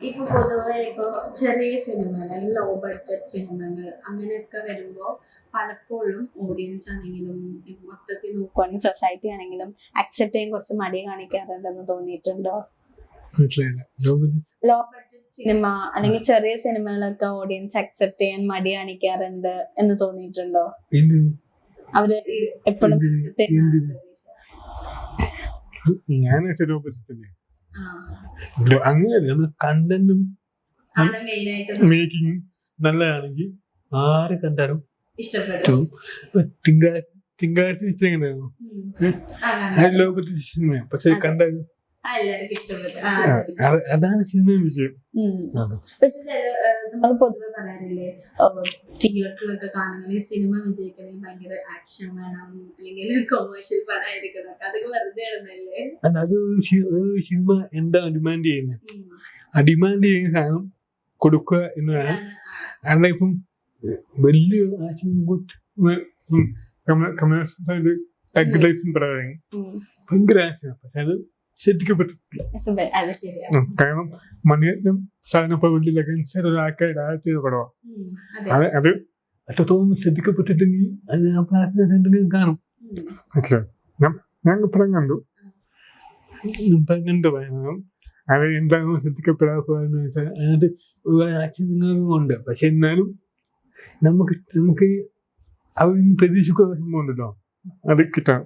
ഇപ്പൊ പൊതുവെ ചെറിയ സിനിമകൾ അല്ലെങ്കിൽ ലോ ബഡ്ജറ്റ് സിനിമകൾ അങ്ങനെയൊക്കെ വരുമ്പോ പലപ്പോഴും ഓഡിയൻസ് ആണെങ്കിലും മൊത്തത്തിൽ നോക്കുവാണെങ്കിൽ സൊസൈറ്റി ആണെങ്കിലും അക്സെപ്റ്റ് ചെയ്യാൻ കുറച്ച് മടി കാണിക്കാറുണ്ടെന്ന് തോന്നിയിട്ടുണ്ടോ? ലോ ബഡ്ജറ്റ് സിനിമ അല്ലെങ്കിൽ ചെറിയ സിനിമകളൊക്കെ ഓഡിയൻസ് അക്സെപ്റ്റ് ചെയ്യാൻ മടി കാണിക്കാറുണ്ട് എന്ന് തോന്നിയിട്ടുണ്ടോ? അവര് എപ്പോഴും അങ്ങനെയല്ല, നമ്മൾ കണ്ടന്റും മേക്കിംഗ് നല്ലതാണെങ്കിൽ ആരെ കണ്ടാലും ഇഷ്ടപ്പെടും. തിങ്കളാഴ്ച എങ്ങനെയാണോ ലോകത്തെ സിനിമ, പക്ഷെ കണ്ടാലും അതാണ് സിനിമ വിഷയം. പക്ഷെ നമ്മൾ പൊതുവെ പറയാറില്ലേ, തിയേറ്ററിലൊക്കെ കാണുന്നത് സിനിമ വിജയിക്കണമെങ്കിൽ ഭയങ്കര ആക്ഷൻ വേണം, അല്ലെങ്കിൽ കൊമേഴ്ഷ്യൽ പടമായിരിക്കണം, അതൊക്കെ വെറുതെ ആണെന്നല്ലേ? അത് സിനിമ എന്താ ഡിമാൻഡ് ചെയ്യുന്നത്, ആ ഡിമാൻഡ് ചെയ്യുന്ന സാധനം കൊടുക്കുക എന്നതാണ്. കാരണം ഇപ്പം വലിയ കമേഴ്ഷ്യൽ പറയാൻ ഭയങ്കര ആശയാണ്, പക്ഷെ അത് ശ്രദ്ധിക്കപ്പെട്ടിട്ടില്ല. കാരണം മണിയത്നം സാധനം ഒരാൾക്കാർ ചെയ്ത പടമാണ്. അത് എത്രത്തോളം ശ്രദ്ധിക്കപ്പെട്ടിട്ടെങ്കിൽ അത് എന്തെങ്കിലും കാണും. ഞാൻ പടം കണ്ടു, പറയുന്നത് അത് എന്താണോ ശ്രദ്ധിക്കപ്പെടാത്തതെന്ന് വെച്ചാൽ അതിനകത്ത് ആക്ഷനും ഉണ്ട്. പക്ഷെ എന്നാലും നമുക്ക് അവരിൽ നിന്ന് പ്രതീക്ഷിക്കുന്ന സംഭവം ഉണ്ടല്ലോ, അത് കിട്ടാം.